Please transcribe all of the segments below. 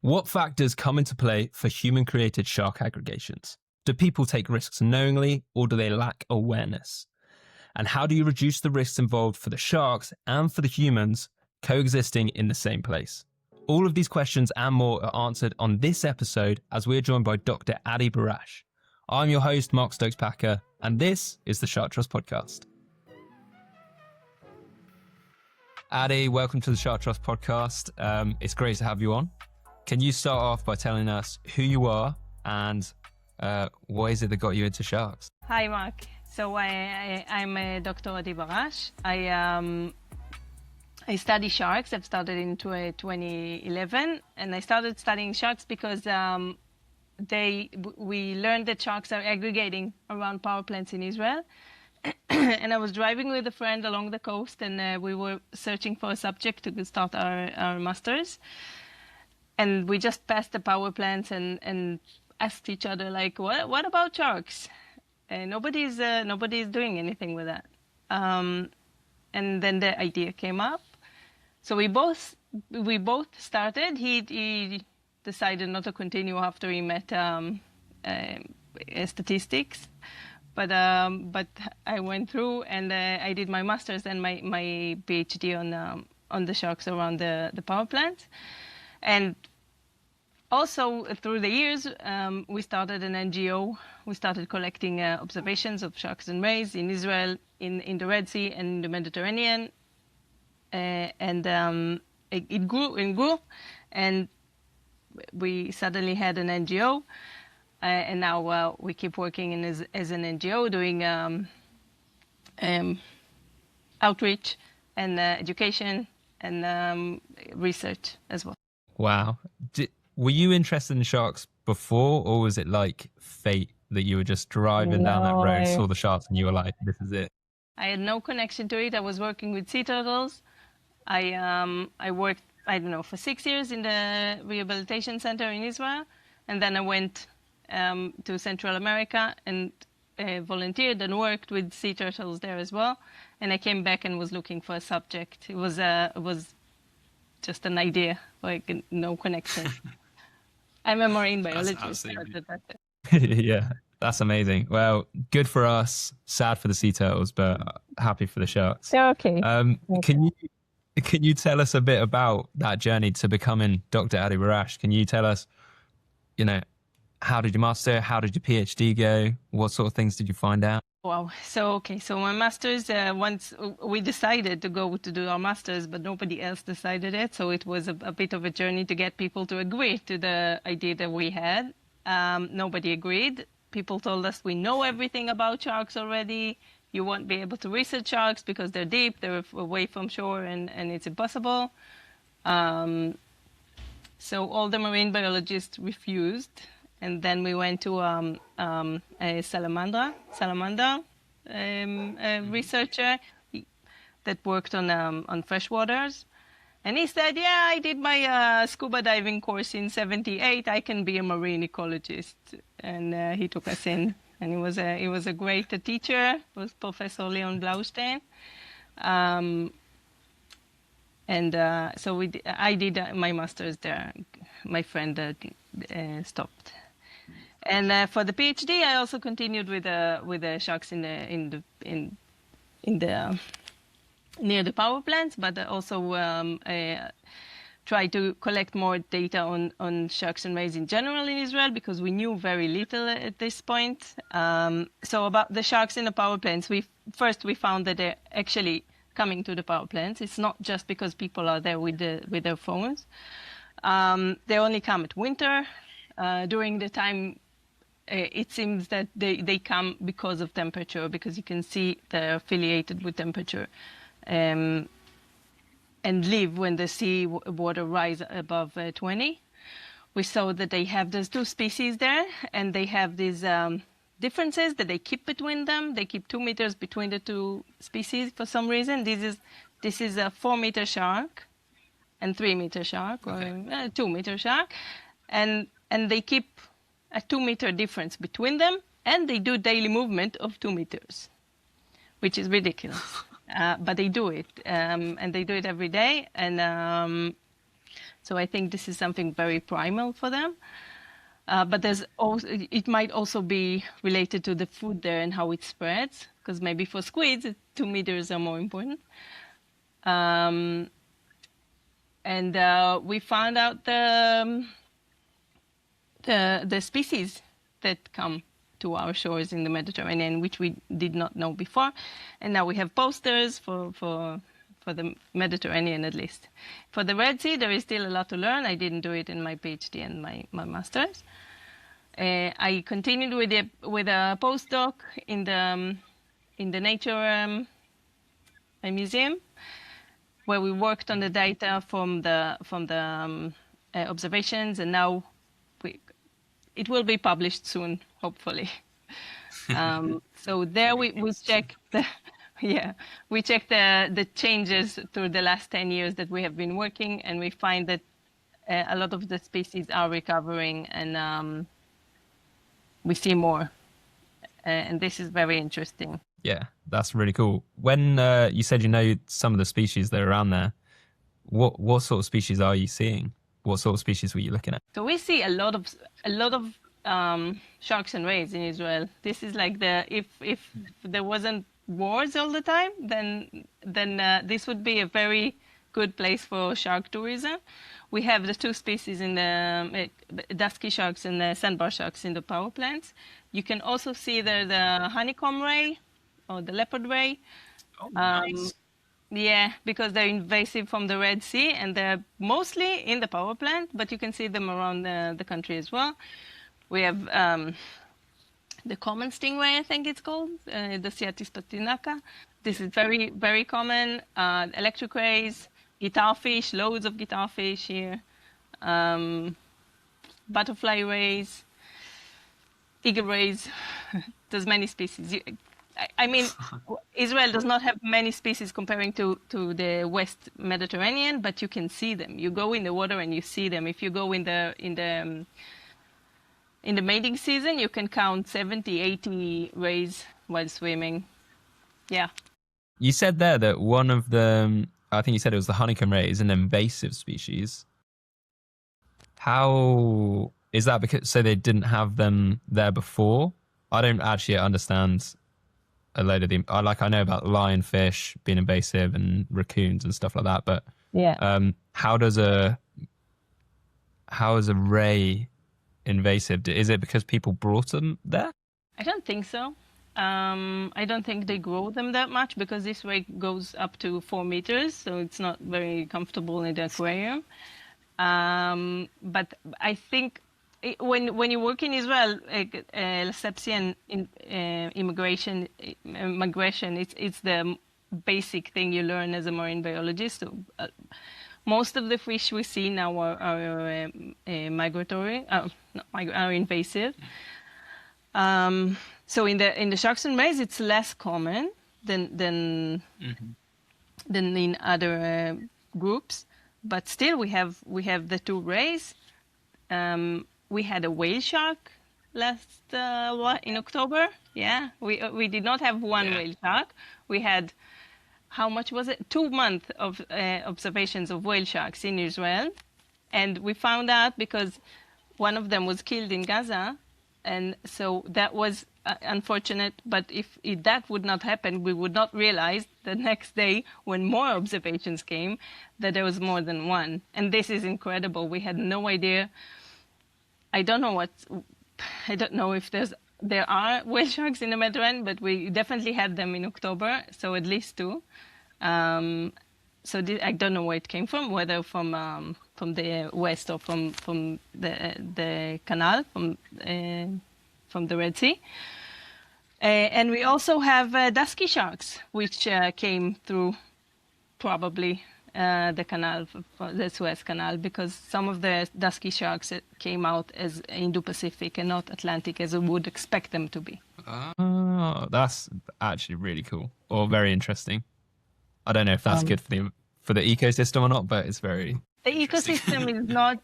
What factors come into play for human-created shark aggregations? Do people take risks knowingly, or do they lack awareness? And how do you reduce the risks involved for the sharks and for the humans coexisting in the same place? All of these questions and more are answered on this episode as we're joined by Dr. Adi Barash. I'm your host, Mark Stokes-Packer, and this is the Shark Trust Podcast. Adi, welcome to the Shark Trust Podcast. It's great to have you on. Can you start off by telling us who you are and what is it that got you into sharks? Hi, Mark. So I'm Dr. Adi Barash. I study sharks. I've started in 2011, and I started studying sharks because we learned that sharks are aggregating around power plants in Israel. And I was driving with a friend along the coast, and we were searching for a subject to start our masters. And we just passed the power plants and asked each other, like, what about sharks? And nobody's doing anything with that. And then the idea came up. So we both started. He decided not to continue after he met statistics, but I went through and I did my master's and my PhD on the sharks around the power plants. And also through the years, we started an NGO. We started collecting observations of sharks and rays in Israel, in the Red Sea and in the Mediterranean. And it grew and grew, and we suddenly had an NGO, and now we keep working as an NGO, doing outreach and education and research as well. Wow. Were you interested in sharks before, or was it like fate that you were just driving down that road, saw the sharks, and you were like, this is it? I had no connection to it. I was working with sea turtles. I worked, for 6 years in the rehabilitation center in Israel, and then I went to Central America and volunteered and worked with sea turtles there as well. And I came back and was looking for a subject. It was just an idea, like no connection. I'm a marine biologist. Yeah, that's amazing. Well, good for us, sad for the sea turtles, but happy for the sharks. They're okay. Can you tell us a bit about that journey to becoming Dr. Adi Barash? Can you tell us, how did you master? How did your PhD go? What sort of things did you find out? Wow. So my master's, once we decided to go to do our master's, but nobody else decided it. So it was a bit of a journey to get people to agree to the idea that we had. Nobody agreed. People told us we know everything about sharks already. You won't be able to research sharks because they're deep, they're away from shore, and it's impossible. So all the marine biologists refused. And then we went to a salamander researcher that worked on freshwaters. And he said, yeah, I did my scuba diving course in '78. I can be a marine ecologist. And he took us in. And he was a great teacher. It was Professor Leon Blaustein. So I did my master's there. My friend stopped. And for the PhD, I also continued with the sharks in the near the power plants, but also try to collect more data on sharks and rays in general in Israel, because we knew very little at this point. So about the sharks in the power plants, we found that they're actually coming to the power plants. It's not just because people are there with their phones. They only come at winter. During the time, it seems that they come because of temperature, because you can see they're affiliated with temperature. And live when the sea water rise above 20. We saw that they have those two species there, and they have these differences that they keep between them. They keep 2 meters between the two species for some reason. This is a 4-meter shark and 3-meter shark, or a 2-meter shark, and they keep a 2-meter difference between them, and they do daily movement of 2 meters, which is ridiculous. But they do it, and they do it every day. And So I think this is something very primal for them. But there's also, it might also be related to the food there and how it spreads, because maybe for squids, 2 meters are more important. And we found out the species that come to our shores in the Mediterranean, which we did not know before. And now we have posters for the Mediterranean, at least. For the Red Sea, there is still a lot to learn. I didn't do it in my PhD and my master's. I continued with a postdoc in the Nature Museum, where we worked on the data from the observations, and now it will be published soon, hopefully. So there we check we check the changes through the last 10 years that we have been working, and we find that a lot of the species are recovering, and we see more, and this is very interesting. Yeah, that's really cool. When you said you know some of the species that are around there, what sort of species are you seeing? What sort of species were you looking at? So we see a lot of sharks and rays in Israel. This is like if there wasn't wars all the time, then this would be a very good place for shark tourism. We have the 2 species in the dusky sharks and the sandbar sharks in the power plants. You can also see there the honeycomb ray or the leopard ray. Oh, nice. Yeah, because they're invasive from the Red Sea, and they're mostly in the power plant, but you can see them around the country as well. We have the common stingray, I think it's called, the Ciatis patinaka. This is very, very common. Electric rays, guitarfish, loads of guitarfish here. Butterfly rays, eagle rays. There's many species. I mean, Israel does not have many species comparing to the West Mediterranean, but you can see them. You go in the water and you see them. If you go in the mating season, you can count 70, 80 rays while swimming. Yeah. You said there that one of the, I think you said it was the honeycomb ray, is an invasive species. How is that? Because so they didn't have them there before? I don't actually understand a load of the, I know about lionfish being invasive and raccoons and stuff like that, but yeah. How is a ray invasive? Is it because people brought them there? I don't think so. I don't think they grow them that much, because this ray goes up to 4 meters, so it's not very comfortable in the aquarium. But I think when you work in Israel, Sepsian migration, it's the basic thing you learn as a marine biologist. So, most of the fish we see now are migratory, are invasive. So in the sharks and rays, it's less common than in other groups, but still we have the 2 rays. We had a whale shark last in October. Yeah, we did not have one whale shark. We had, how much was it? 2 months of observations of whale sharks in Israel, and we found out because one of them was killed in Gaza, and so that was unfortunate. But if that would not happen, we would not realize the next day when more observations came that there was more than one, and this is incredible. We had no idea. I don't know if there are whale sharks in the Mediterranean, but we definitely had them in October, so at least 2. So I don't know where it came from, whether from the west or from the canal, from the Red Sea. And we also have dusky sharks, which came through probably the canal, the Suez Canal, because some of the dusky sharks came out as Indo-Pacific and not Atlantic, as we would expect them to be. Oh, that's actually really cool, or very interesting. I don't know if that's good for the ecosystem or not, but it's very... The ecosystem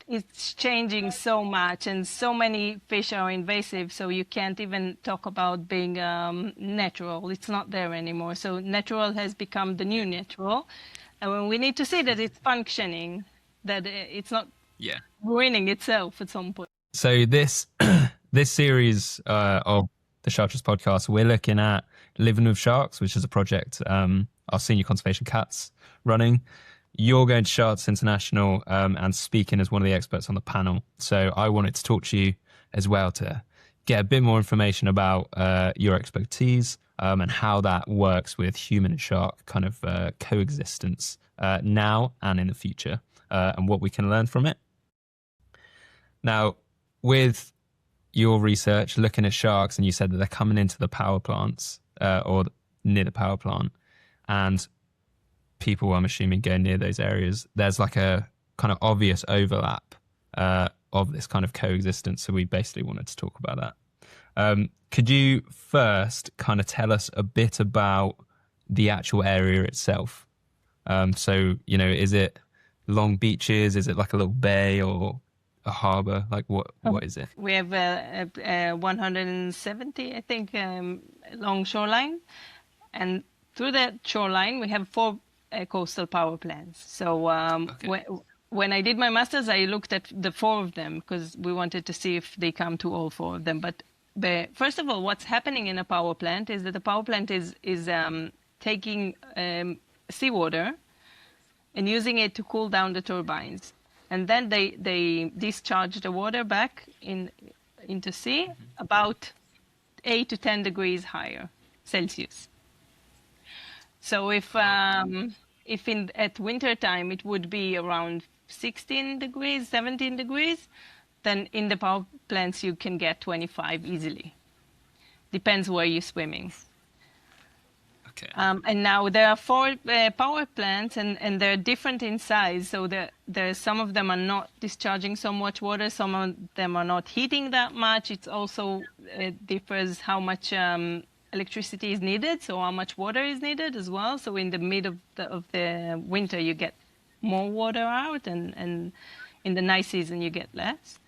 it's changing so much, and so many fish are invasive, so you can't even talk about being natural. It's not there anymore. So natural has become the new natural. And when we need to see that it's functioning, that it's not Yeah. ruining itself at some point. So this this series of the Sharks podcast, we're looking at Living with Sharks, which is a project our senior conservation cat's running. You're going to Sharks International and speaking as one of the experts on the panel. So I wanted to talk to you as well to get a bit more information about your expertise and how that works with human and shark kind of coexistence now and in the future, and what we can learn from it. Now, with your research looking at sharks, and you said that they're coming into the power plants or near the power plant, and people, I'm assuming, go near those areas, there's like a kind of obvious overlap of this kind of coexistence. So we basically wanted to talk about that. Could you first kind of tell us a bit about the actual area itself? So, you know, is it long beaches? Is it like a little bay or a harbour? Like what is it? We have 170, I think, long shoreline. And through that shoreline, we have 4 coastal power plants. So when I did my master's, I looked at the 4 of them because we wanted to see if they come to all 4 of them. But first of all, what's happening in a power plant is that the power plant is taking seawater and using it to cool down the turbines. And then they discharge the water back into sea about 8 to 10 degrees higher Celsius. So if at winter time it would be around 16 degrees, 17 degrees, then in the power plants you can get 25 easily. Depends where you're swimming. Okay. And now there are 4 power plants, and they're different in size. So there some of them are not discharging so much water. Some of them are not heating that much. It also differs how much electricity is needed, so how much water is needed as well. So in the mid of the winter, you get more water out, and in the nice season, you get less.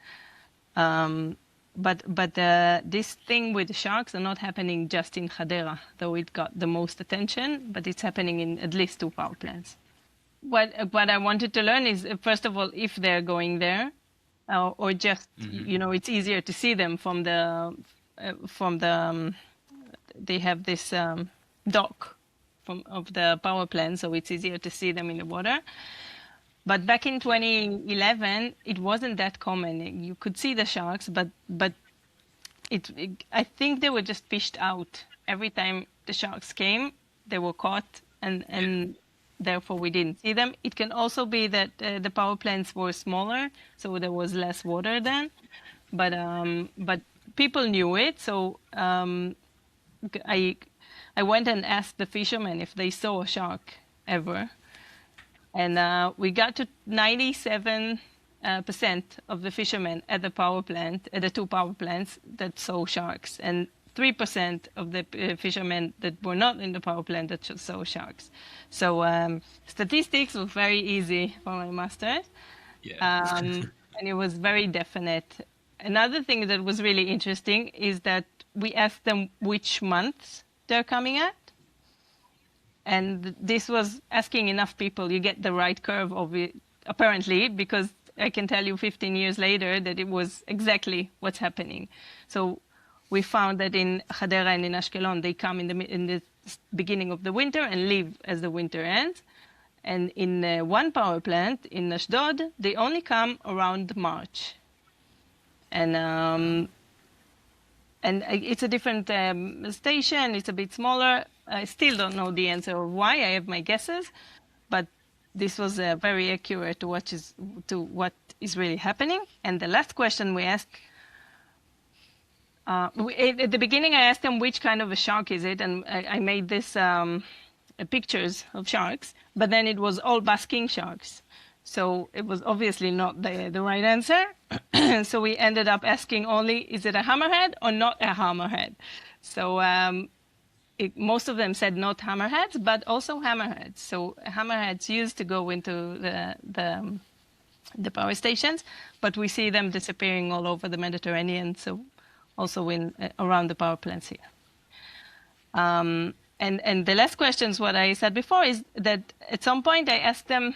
But this thing with the sharks are not happening just in Hadera, though it got the most attention, but it's happening in at least 2 power plants. What I wanted to learn is, first of all, if they're going there, or just, you know, it's easier to see them from the they have this dock of the power plant, so it's easier to see them in the water. But back in 2011, it wasn't that common. You could see the sharks, but I think they were just fished out. Every time the sharks came, they were caught, and therefore we didn't see them. It can also be that the power plants were smaller, so there was less water then. But people knew it, so I went and asked the fishermen if they saw a shark ever. And we got to 97% of the fishermen at the power plant, at the 2 power plants, that saw sharks, and 3% of the fishermen that were not in the power plant that saw sharks. So statistics was very easy for my master's, and it was very definite. Another thing that was really interesting is that we asked them which months they're coming at. And this was asking enough people. You get the right curve of it, apparently, because I can tell you 15 years later that it was exactly what's happening. So we found that in Hadera and in Ashkelon, they come in the beginning of the winter and leave as the winter ends. And in one power plant, in Ashdod, they only come around March. And it's a different station. It's a bit smaller. I still don't know the answer or why. I have my guesses, but this was very accurate to what is really happening. And the last question we asked, at the beginning, I asked them which kind of a shark is it, and I made this pictures of sharks, but then it was all basking sharks. So it was obviously not the right answer. So we ended up asking only, is it a hammerhead or not a hammerhead? So most of them said not hammerheads, but also hammerheads. So hammerheads used to go into the power stations, but we see them disappearing all over the Mediterranean, so also around the power plants here. And the last questions, what I said before, is that at some point I asked them,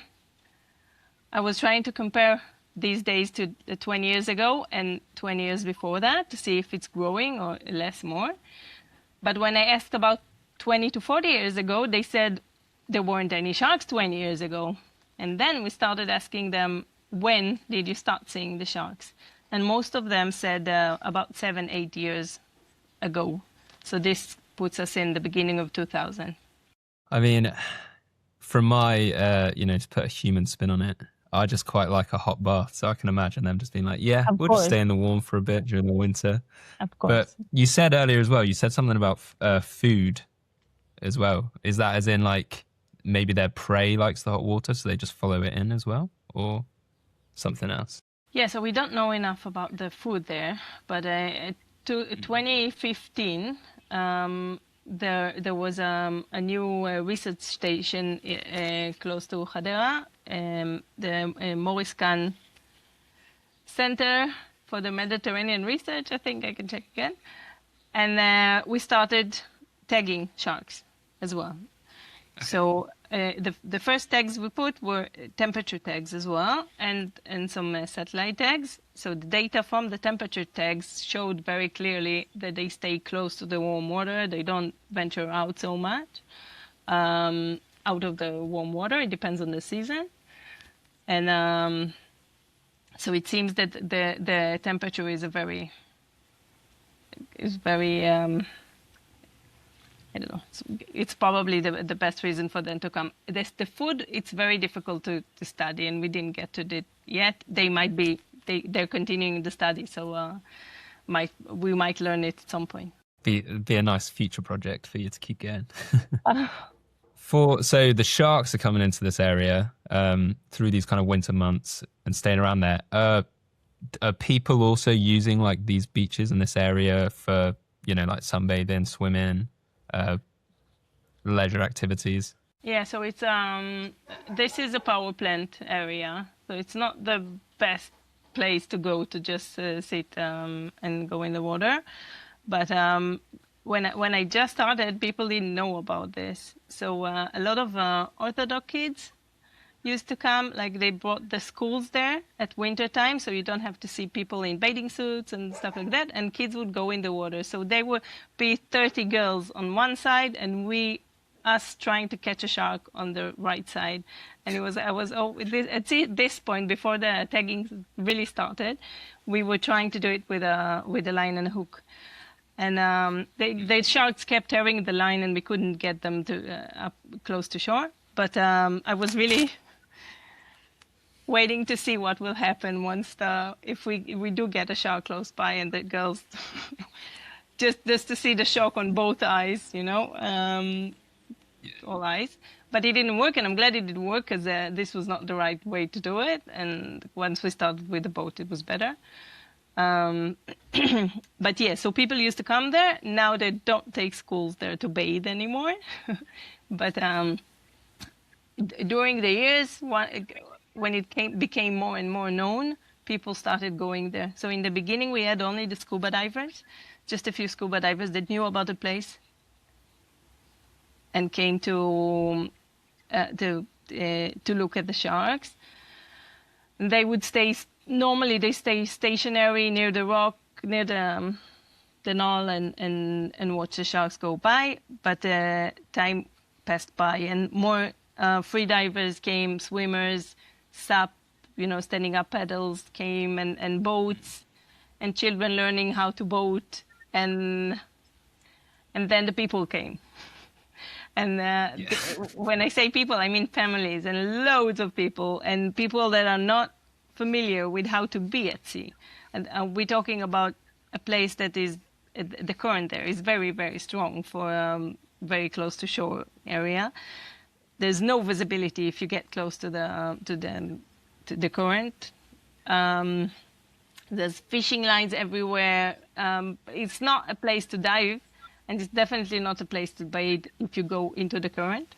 I was trying to compare these days to 20 years ago and 20 years before that to see if it's growing or less, more. But when I asked about 20 to 40 years ago, they said there weren't any sharks 20 years ago. And then we started asking them, when did you start seeing the sharks? And most of them said about 7-8 years ago. So this puts us in the beginning of 2000. I mean, from my, to put a human spin on it, I just quite like a hot bath. So I can imagine them just being like, yeah, Of we'll course. just stay in the warm for a bit during the winter. Of course. But you said earlier as well, you said something about food as well. Is that as in like maybe their prey likes the hot water, so they just follow it in as well? Or something else? Yeah, so we don't know enough about the food there. But to 2015, there was a new research station close to Hadera, the Morris Kahn Center for the Mediterranean Research, I think I can check again. And we started tagging sharks as well. Okay. So the first tags we put were temperature tags as well, and some satellite tags. So the data from the temperature tags showed very clearly that they stay close to the warm water. They don't venture out so much out of the warm water. It depends on the season. And so it seems that the temperature is very I don't know. It's probably the best reason for them to come. The food, it's very difficult to study, and we didn't get to it yet. They're continuing the study, so we might learn it at some point. Be a nice future project for you to keep going. So the sharks are coming into this area through these kind of winter months and staying around there. Are people also using like these beaches in this area for, like sunbathing, swimming, leisure activities? Yeah, so it's this is a power plant area, so it's not the best place to go to just sit and go in the water. But when I just started, people didn't know about this. So a lot of Orthodox kids used to come, like they brought the schools there at winter time, so you don't have to see people in bathing suits and stuff like that, and kids would go in the water. So there would be 30 girls on one side, and us trying to catch a shark on the right side. And at this point, before the tagging really started, we were trying to do it with a line and a hook. And the sharks kept tearing the line, and we couldn't get them to up close to shore. But I was really waiting to see what will happen once if we do get a shark close by, and the girls just to see the shock on both eyes, all eyes. But it didn't work, and I'm glad it didn't work, because this was not the right way to do it. And once we started with the boat, it was better. But yeah, so people used to come there. Now they don't take schools there to bathe anymore. But during the years, when it became more and more known, people started going there. So in the beginning, we had only the scuba divers, just a few scuba divers that knew about the place and came to look at the sharks. And they would normally they stay stationary near the rock, near the knoll, and watch the sharks go by. But time passed by, and more free divers came, swimmers, SUP, standing up paddles came, and boats, and children learning how to boat, and then the people came. And when I say people, I mean families, and loads of people, and people that are not familiar with how to be at sea. And we're talking about a place that is, the current there is very, very strong for very close to shore area. There's no visibility if you get close to the current. There's fishing lines everywhere. It's not a place to dive, and it's definitely not a place to bathe if you go into the current.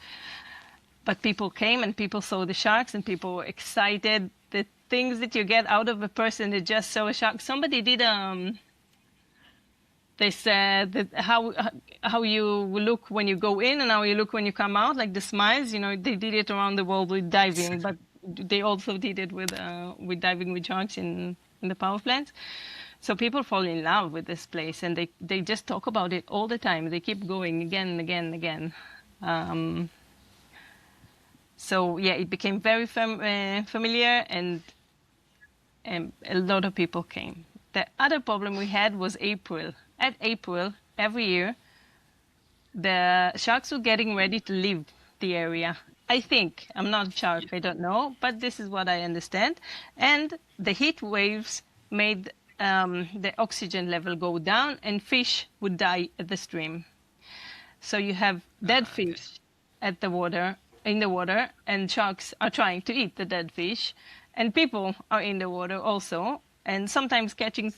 But people came, and people saw the sharks, and people were excited. The things that you get out of a person that just saw a shark. Somebody did they said that how you look when you go in and how you look when you come out, like the smiles. They did it around the world with diving, but they also did it with diving with sharks in the power plants. So people fall in love with this place, and they just talk about it all the time. They keep going again and again and again. So yeah, it became very familiar, and a lot of people came. The other problem we had was April. At April, every year, the sharks were getting ready to leave the area. I think, I'm not a shark, I don't know, but this is what I understand. And the heat waves made the oxygen level go down, and fish would die at the stream. So you have dead fish at the water, in the water, and sharks are trying to eat the dead fish, and people are in the water also, and sometimes catching,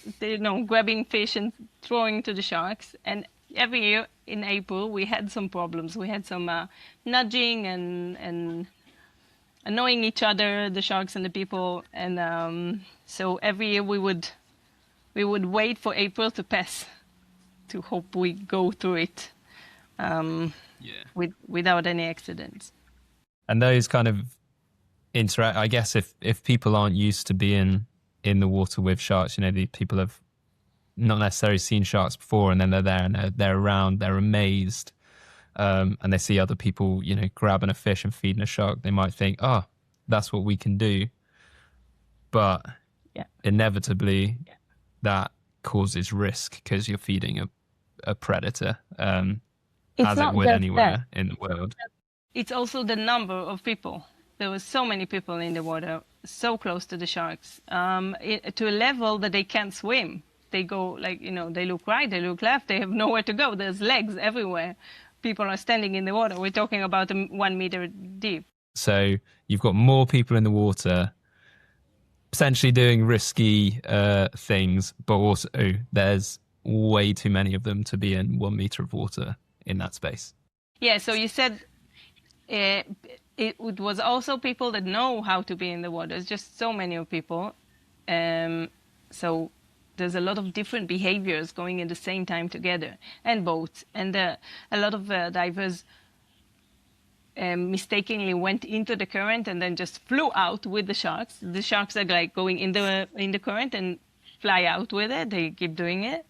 grabbing fish and throwing to the sharks. And every year in April, we had some problems. We had some nudging and annoying each other, the sharks and the people. And so every year we would wait for April to pass to hope we go through it without any accidents. And those kind of interact, I guess if people aren't used to being in the water with sharks, the people have not necessarily seen sharks before, and then they're there and they're around, they're amazed, and they see other people, grabbing a fish and feeding a shark. They might think, oh, that's what we can do. But inevitably that causes risk because you're feeding a predator, as it would anywhere in the world. It's also the number of people. There were so many people in the water, so close to the sharks, to a level that they can't swim. They go they look right, they look left, they have nowhere to go. There's legs everywhere. People are standing in the water. We're talking about 1 meter deep. So you've got more people in the water, potentially doing risky things, but also there's way too many of them to be in 1 meter of water in that space. Yeah, so you said it was also people that know how to be in the water. It's just so many of people. So there's a lot of different behaviors going at the same time together, and boats. And a lot of divers mistakenly went into the current and then just flew out with the sharks. The sharks are like going in the current and fly out with it. They keep doing it.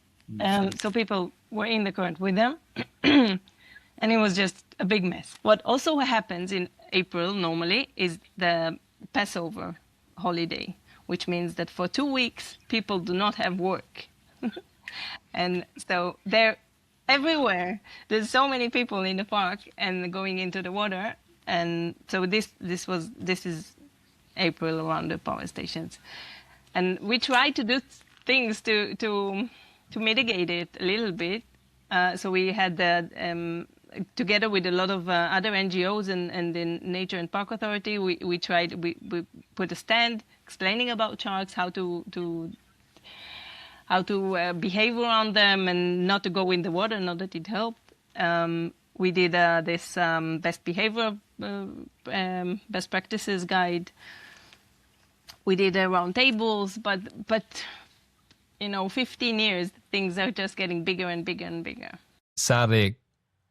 So people were in the current with them. And it was just a big mess. What also happens in April normally is the Passover holiday, which means that for 2 weeks, people do not have work. And so they're everywhere. There's so many people in the park and going into the water. And so this is April around the power stations. And we try to do things to mitigate it a little bit. So we had together with a lot of other NGOs and the Nature and Park Authority, we put a stand explaining about sharks, how to behave around them and not to go in the water, not that it helped. We did this best behavior, best practices guide. We did round tables, but 15 years, things are just getting bigger and bigger and bigger. Sadly,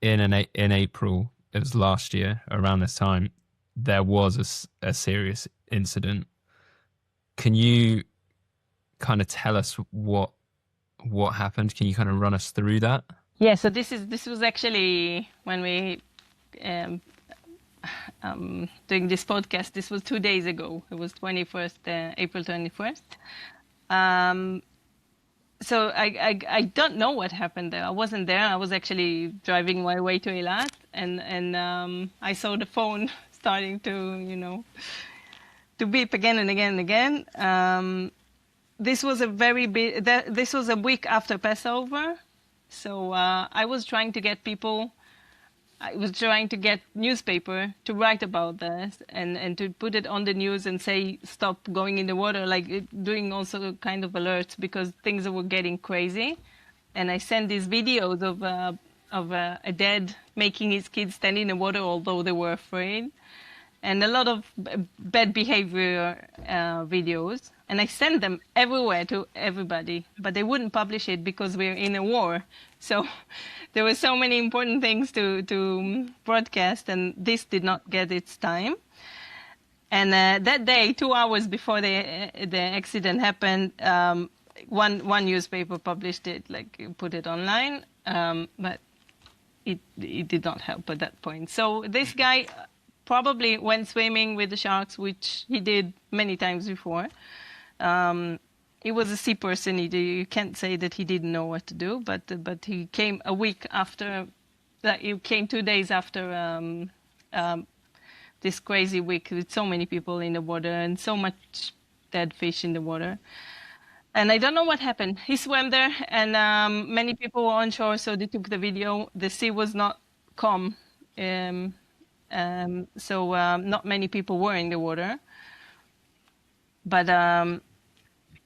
in April, it was last year around this time, there was a serious incident. Can you kind of tell us what happened? Can you kind of run us through that? Yeah, so this was actually when we doing this podcast. This was 2 days ago. It was April 21st. So I don't know what happened there. I wasn't there. I was actually driving my way to Eilat, and I saw the phone starting to beep again and again and again. This was this was a week after Passover, so I was trying to get people. I was trying to get newspaper to write about this and to put it on the news and say, stop going in the water, doing also kind of alerts because things were getting crazy. And I sent these videos of a dad making his kids stand in the water, although they were afraid, and a lot of bad behavior videos. And I sent them everywhere to everybody, but they wouldn't publish it because we're in a war. So there were so many important things to broadcast, and this did not get its time. And that day, 2 hours before the accident happened, one newspaper published it, like put it online, but it did not help at that point. So this guy probably went swimming with the sharks, which he did many times before. He was a sea person. You can't say that he didn't know what to do, but he came a week after. He came 2 days after this crazy week with so many people in the water and so much dead fish in the water. And I don't know what happened. He swam there, and many people were on shore, so they took the video. The sea was not calm, so not many people were in the water. But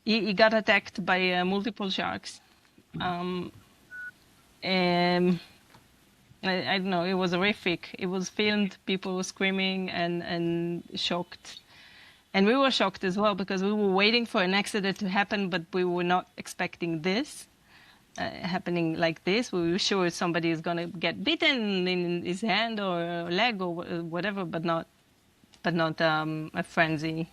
he got attacked by multiple sharks. And I don't know, it was horrific. It was filmed, people were screaming and shocked. And we were shocked as well because we were waiting for an accident to happen, but we were not expecting this happening like this. We were sure somebody is going to get bitten in his hand or leg or whatever, but not a frenzy.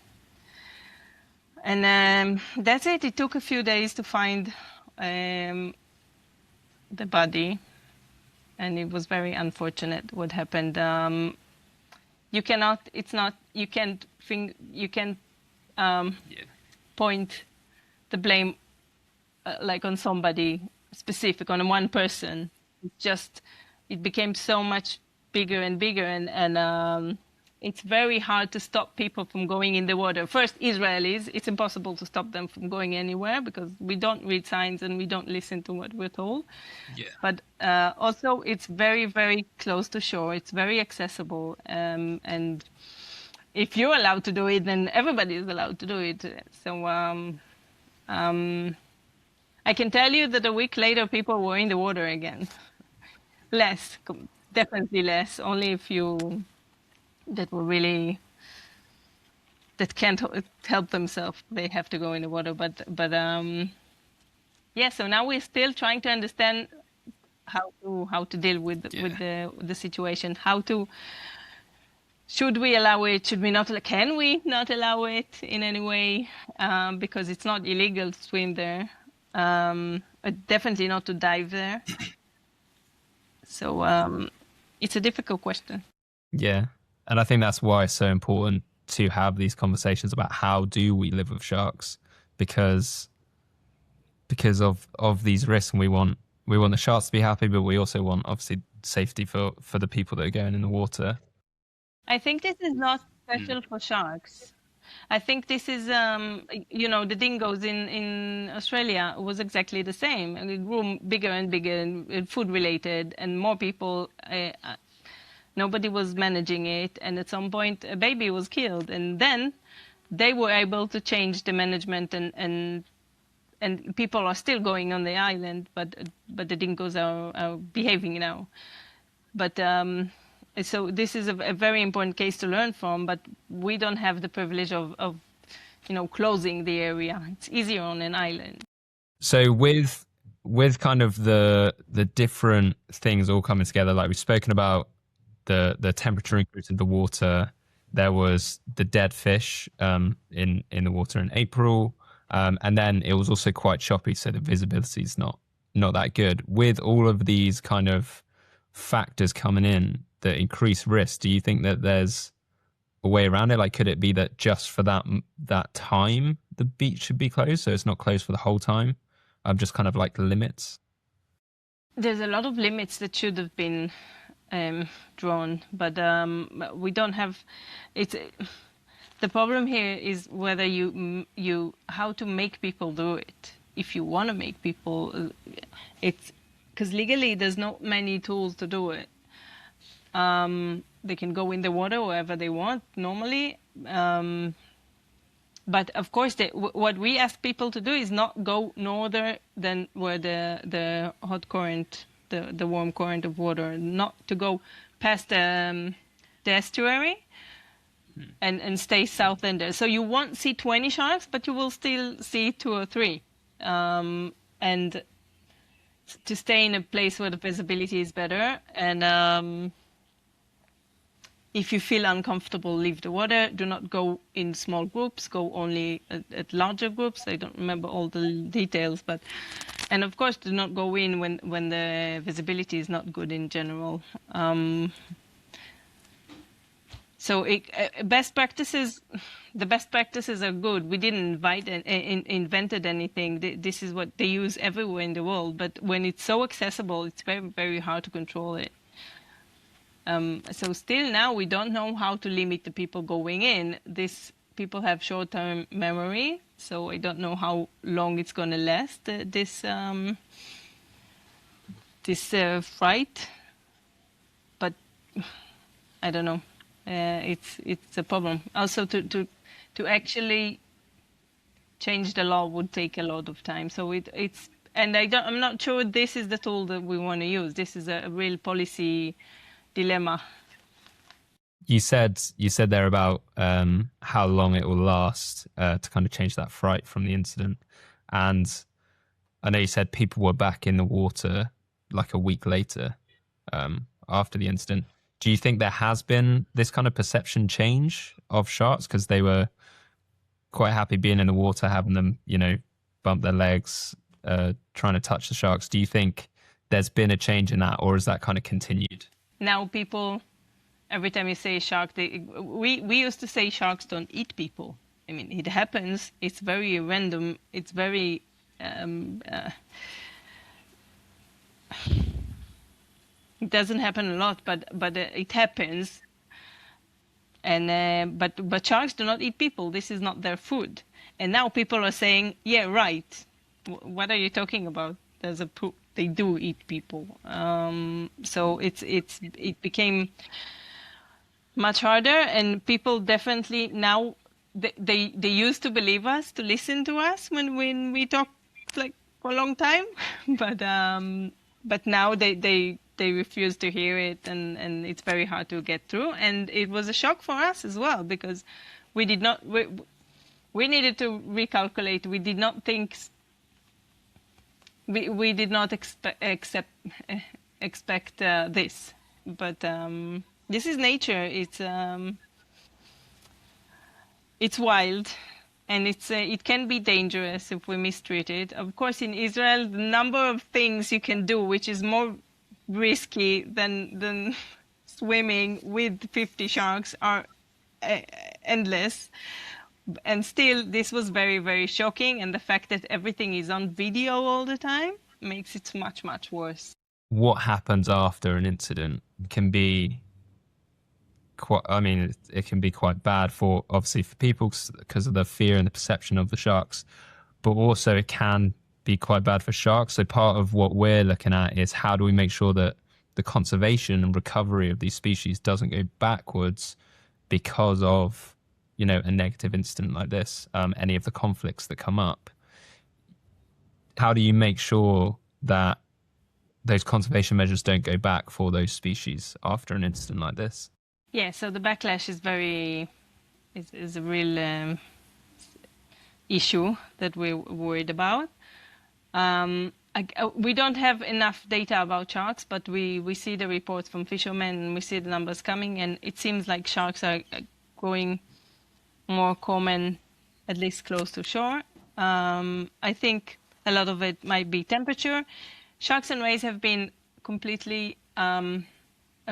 And that's it. It took a few days to find the body, and it was very unfortunate what happened. You cannot. It's not. You can't. You can point the blame like on somebody specific, on one person. It became so much bigger and bigger, and it's very hard to stop people from going in the water. First, Israelis, it's impossible to stop them from going anywhere because we don't read signs and we don't listen to what we're told. Yeah. But also, it's very, very close to shore. It's very accessible. And if you're allowed to do it, then everybody is allowed to do it. So I can tell you that a week later, people were in the water again. Less, definitely less. Only a few that were really, that can't help themselves. They have to go in the water. But yeah, so now we're still trying to understand how to deal with the situation. Should we allow it? Should we not? Can we not allow it in any way? Because it's not illegal to swim there. Definitely not to dive there. So it's a difficult question. Yeah. And I think that's why it's so important to have these conversations about how do we live with sharks, because of these risks, and we want the sharks to be happy, but we also want obviously safety for the people that are going in the water. I think this is not special for sharks. I think this is, the dingoes in Australia was exactly the same. And it grew bigger and bigger and food related, and more people. Nobody was managing it, and at some point a baby was killed, and then they were able to change the management, and people are still going on the island, but the dingoes are behaving now. But so this is a very important case to learn from, but we don't have the privilege of closing the area. It's easier on an island. So with kind of the different things all coming together, like we've spoken about, the temperature increase in the water, there was the dead fish in the water in April, and then it was also quite choppy, so the visibility is not that good. With all of these kind of factors coming in that increase risk, do you think that there's a way around it? Like, could it be that just for that time the beach should be closed, so it's not closed for the whole time? Just kind of like limits. There's a lot of limits that should have been drawn, but we don't have. The problem here is whether you how to make people do it. If you want to make people, it's because legally there's not many tools to do it. They can go in the water wherever they want normally, but of course what we ask people to do is not go norther than where the hot current, the warm current of water, not to go past the estuary and stay south in there. So you won't see 20 sharks, but you will still see 2 or 3. And to stay in a place where the visibility is better. And if you feel uncomfortable, leave the water. Do not go in small groups. Go only at larger groups. I don't remember all the details, but and of course, do not go in when the visibility is not good in general. So best practices, the best practices are good. We didn't invented anything. This is what they use everywhere in the world. But when it's so accessible, it's very, very hard to control it. So still now we don't know how to limit the people going in. These people have short-term memory, so I don't know how long it's going to last, this fright. But I don't know. It's a problem. Also, to actually change the law would take a lot of time. So it's and I'm not sure this is the tool that we want to use. This is a real policy dilemma. You said there about how long it will last to kind of change that fright from the incident, and I know you said people were back in the water like a week later after the incident. Do you think there has been this kind of perception change of sharks because they were quite happy being in the water, having them, bump their legs, trying to touch the sharks? Do you think there's been a change in that, or is that kind of continued? Now people, every time you say shark, we used to say sharks don't eat people. I mean, it happens. It's very random. It's very it doesn't happen a lot, but it happens. And but sharks do not eat people. This is not their food. And now people are saying, yeah, right. What are you talking about? There's a proof they do eat people. So it became much harder, and people definitely now they used to believe us, to listen to us when we talk like for a long time, but now they refuse to hear it, and it's very hard to get through. And it was a shock for us as well, because we needed to recalculate. We did not think. We did not expect this, but this is nature. It's wild, and it can be dangerous if we mistreat it. Of course, in Israel, the number of things you can do, which is more risky than swimming with 50 sharks, are endless. And still, this was very, very shocking. And the fact that everything is on video all the time makes it much, much worse. What happens after an incident can be quite, it can be quite bad for people because of the fear and the perception of the sharks, but also it can be quite bad for sharks. So part of what we're looking at is how do we make sure that the conservation and recovery of these species doesn't go backwards because of a negative incident like this, any of the conflicts that come up. How do you make sure that those conservation measures don't go back for those species after an incident like this? Yeah, so the backlash is a real issue that we're worried about. We don't have enough data about sharks, but we see the reports from fishermen, and we see the numbers coming, and it seems like sharks are growing more common, at least close to shore. I think a lot of it might be temperature. Sharks and rays have been completely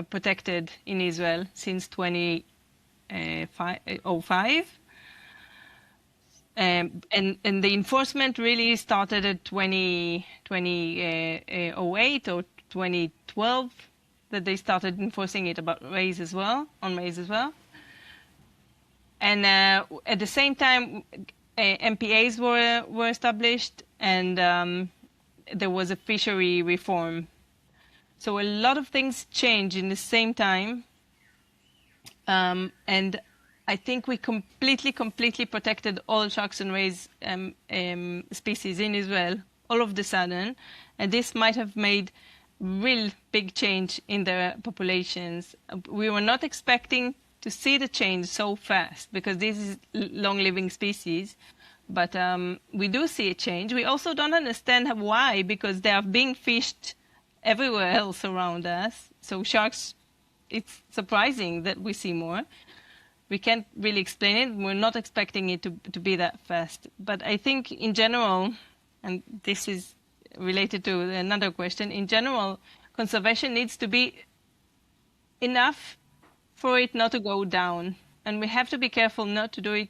protected in Israel since 2005. And the enforcement really started at 2008 or 2012, that they started enforcing it about rays as well, on rays as well. And at the same time, MPAs were established, and there was a fishery reform. So a lot of things changed in the same time. And I think we completely protected all sharks and rays species in Israel all of the sudden. And this might have made real big change in their populations. We were not expecting to see the change so fast, because this is long-living species. But we do see a change. We also don't understand why, because they are being fished everywhere else around us. So sharks it's surprising that we see more. We can't really explain it. We're not expecting it to be that fast. But I think in general, and this is related to another question, in general, conservation needs to be enough for it not to go down. And we have to be careful not to do it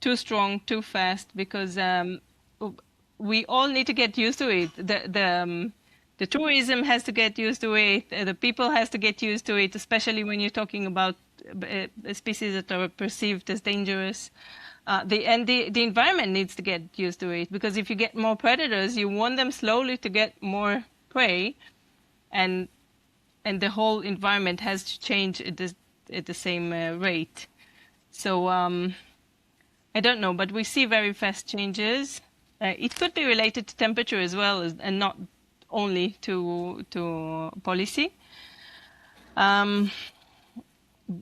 too strong, too fast, because we all need to get used to it. The tourism has to get used to it. The people has to get used to it, especially when you're talking about species that are perceived as dangerous. The environment needs to get used to it, because if you get more predators, you want them slowly to get more prey, and the whole environment has to change at the same rate. So I don't know, but we see very fast changes. It could be related to temperature as well, and not only to policy.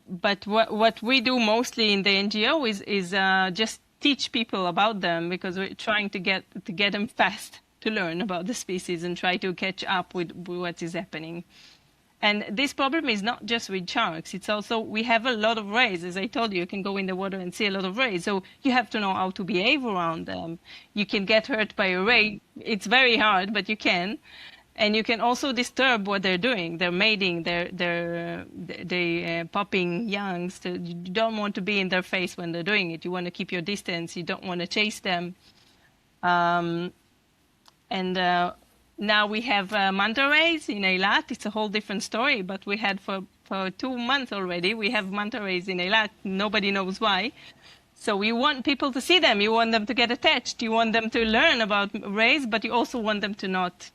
But what we do mostly in the NGO is just teach people about them, because we're trying to get them fast to learn about the species and try to catch up with what is happening. And this problem is not just with sharks. It's also, we have a lot of rays. As I told you can go in the water and see a lot of rays. So you have to know how to behave around them. You can get hurt by a ray. It's very hard, but you can. And you can also disturb what they're doing. They're mating, they're popping youngs. You don't want to be in their face when they're doing it. You want to keep your distance. You don't want to chase them. Now we have manta rays in Eilat. It's a whole different story, but we had for 2 months already. We have manta rays in Eilat. Nobody knows why. So you want people to see them. You want them to get attached. You want them to learn about rays, but you also want them to not,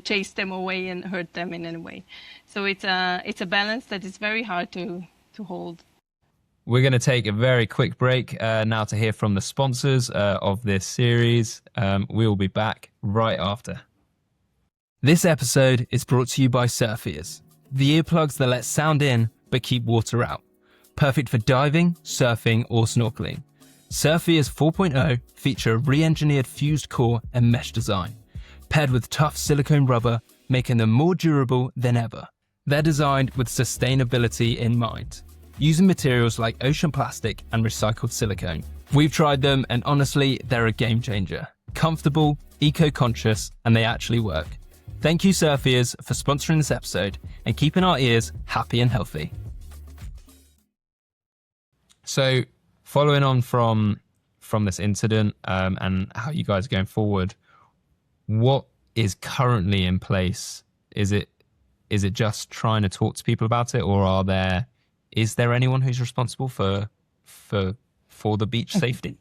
chase them away and hurt them in any way. So it's a balance that is very hard to hold. We're going to take a very quick break now to hear from the sponsors of this series. We will be back right after. This episode is brought to you by Surfiers, the earplugs that let sound in but keep water out. Perfect for diving, surfing or snorkeling. Surfiers 4.0 feature a re-engineered fused core and mesh design, paired with tough silicone rubber, making them more durable than ever. They're designed with sustainability in mind, using materials like ocean plastic and recycled silicone. We've tried them and honestly, they're a game changer. Comfortable, eco-conscious, and they actually work. Thank you Surfiers for sponsoring this episode and keeping our ears happy and healthy. So following on from this incident and how you guys are going forward, what is currently in place? Is it just trying to talk to people about it, or is there anyone who's responsible for the beach safety?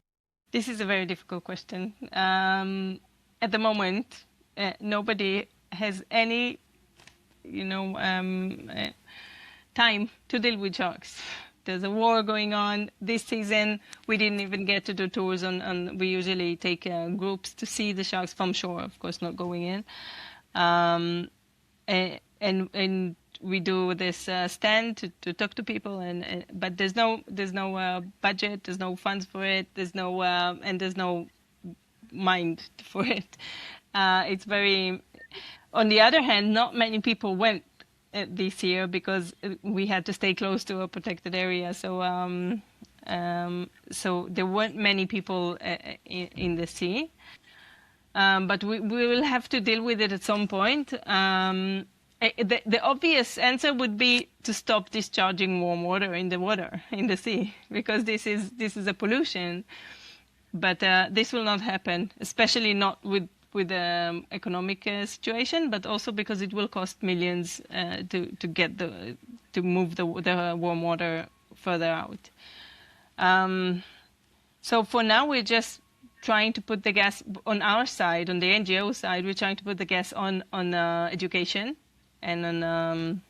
This is a very difficult question. At the moment, nobody has any, time to deal with sharks. There's a war going on this season. We didn't even get to do tours we usually take groups to see the sharks from shore, of course, not going in. And we do this stand to talk to people, but there's no budget, there's no funds for it, there's no mind for it. It's very. On the other hand, not many people went this year because we had to stay close to a protected area. So there weren't many people in the sea. But we will have to deal with it at some point. The obvious answer would be to stop discharging warm water in the sea, because this is a pollution. But this will not happen, especially not with the economic situation, but also because it will cost millions to move the warm water further out. So for now, we're just trying to put the gas on our side, on the NGO side. We're trying to put the gas on education and on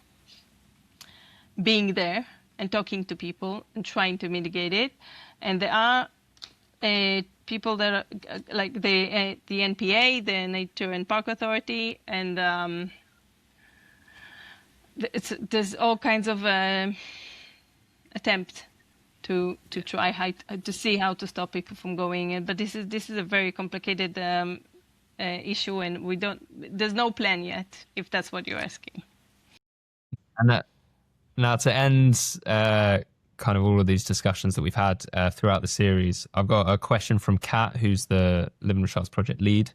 being there and talking to people and trying to mitigate it. And there are people that are like the NPA, the Nature and Park Authority, and there's all kinds of attempts to try to see how to stop people from going in. But this is a very complicated issue, and there's no plan yet, if that's what you're asking. And that, now to end kind of all of these discussions that we've had throughout the series, I've got a question from Kat, who's the Living with Sharks project lead,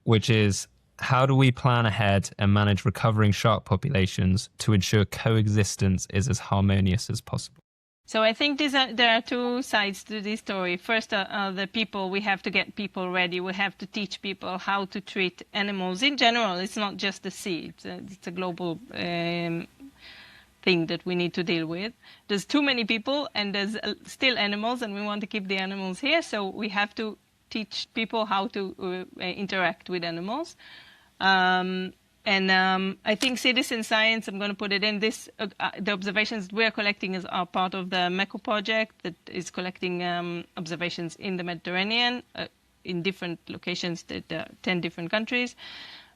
which is, how do we plan ahead and manage recovering shark populations to ensure coexistence is as harmonious as possible? So I think there are two sides to this story. First, the people. We have to get people ready. We have to teach people how to treat animals in general. It's not just the sea. It's a global thing that we need to deal with. There's too many people, and there's still animals, and we want to keep the animals here. So we have to teach people how to interact with animals. I think citizen science, I'm going to put it in this, the observations we are collecting are part of the MECO project that is collecting observations in the Mediterranean in different locations, 10 different countries.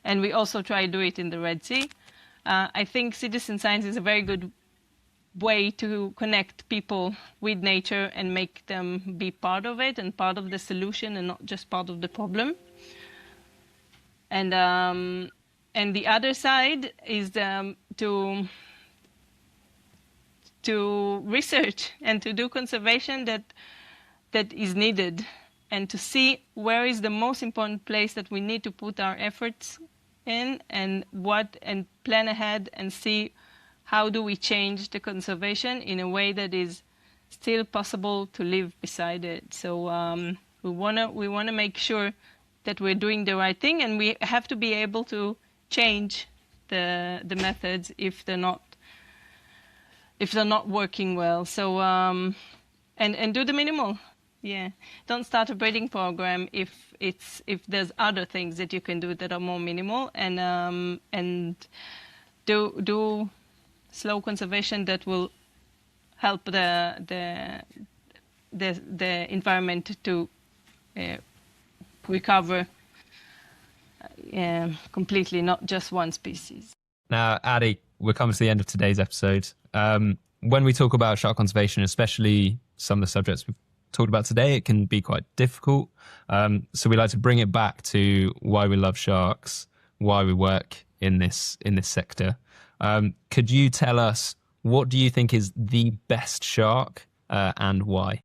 And we also try to do it in the Red Sea. I think citizen science is a very good way to connect people with nature and make them be part of it and part of the solution and not just part of the problem. And the other side is to research and to do conservation that is needed, and to see where is the most important place that we need to put our efforts in, and plan ahead and see how do we change the conservation in a way that is still possible to live beside it. So we wanna make sure that we're doing the right thing, and we have to be able to change the methods if they're not working well. So and do the minimal. Yeah, don't start a breeding program if there's other things that you can do that are more minimal, and do slow conservation that will help the environment to recover completely, not just one species. Now, Adi, we're coming to the end of today's episode. When we talk about shark conservation, especially some of the subjects we've talked about today, it can be quite difficult. So we like to bring it back to why we love sharks, why we work in this sector. Could you tell us, what do you think is the best shark and why?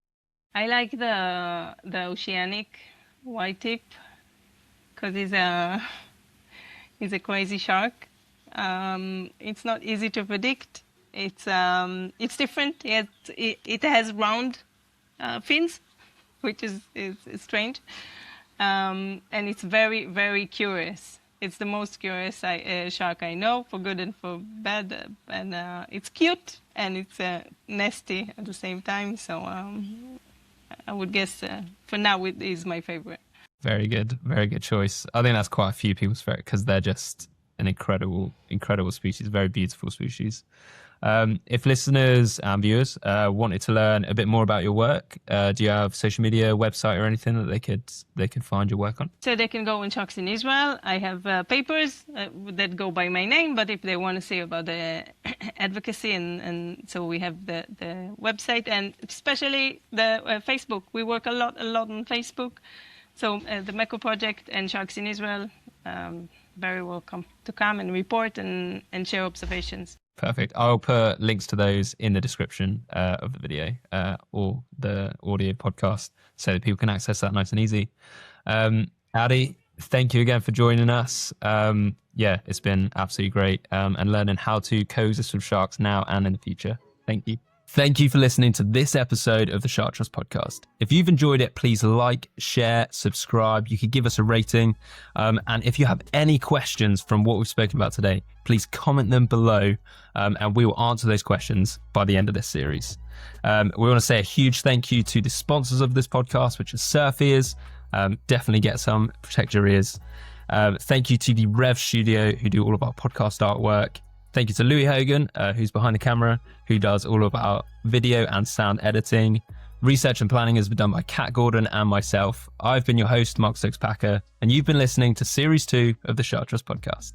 I like the oceanic white tip, because he's a crazy shark. It's not easy to predict. It's different. It has round fins, which is strange, and it's very, very curious. It's the most curious shark I know, for good and for bad, and it's cute and it's nasty at the same time. So I would guess for now it is my favorite. Very good choice. I think that's quite a few people's favorite, because they're just an incredible species, very beautiful species. If listeners and viewers wanted to learn a bit more about your work, do you have social media, website, or anything that they could find your work on? So they can go on Sharks in Israel. I have papers that go by my name, but if they want to see about the advocacy, and so we have the website, and especially the Facebook. We work a lot on Facebook. So the MECO project and Sharks in Israel, very welcome to come and report and share observations. Perfect. I'll put links to those in the description of the video or the audio podcast, so that people can access that nice and easy. Adi, thank you again for joining us. It's been absolutely great, and learning how to coexist with sharks now and in the future. Thank you. Thank you for listening to this episode of the Shark Trust podcast. If you've enjoyed it, please like, share, subscribe. You could give us a rating. And if you have any questions from what we've spoken about today, please comment them below, and we will answer those questions by the end of this series. We want to say a huge thank you to the sponsors of this podcast, which are Surf Ears. Definitely get some, protect your ears. Thank you to the Rev Studio, who do all of our podcast artwork. Thank you to Louis Hogan, who's behind the camera, who does all of our video and sound editing. Research and planning has been done by Kat Gordon and myself. I've been your host, Mark Stokes-Packer, and you've been listening to Series 2 of the Shark Trust podcast.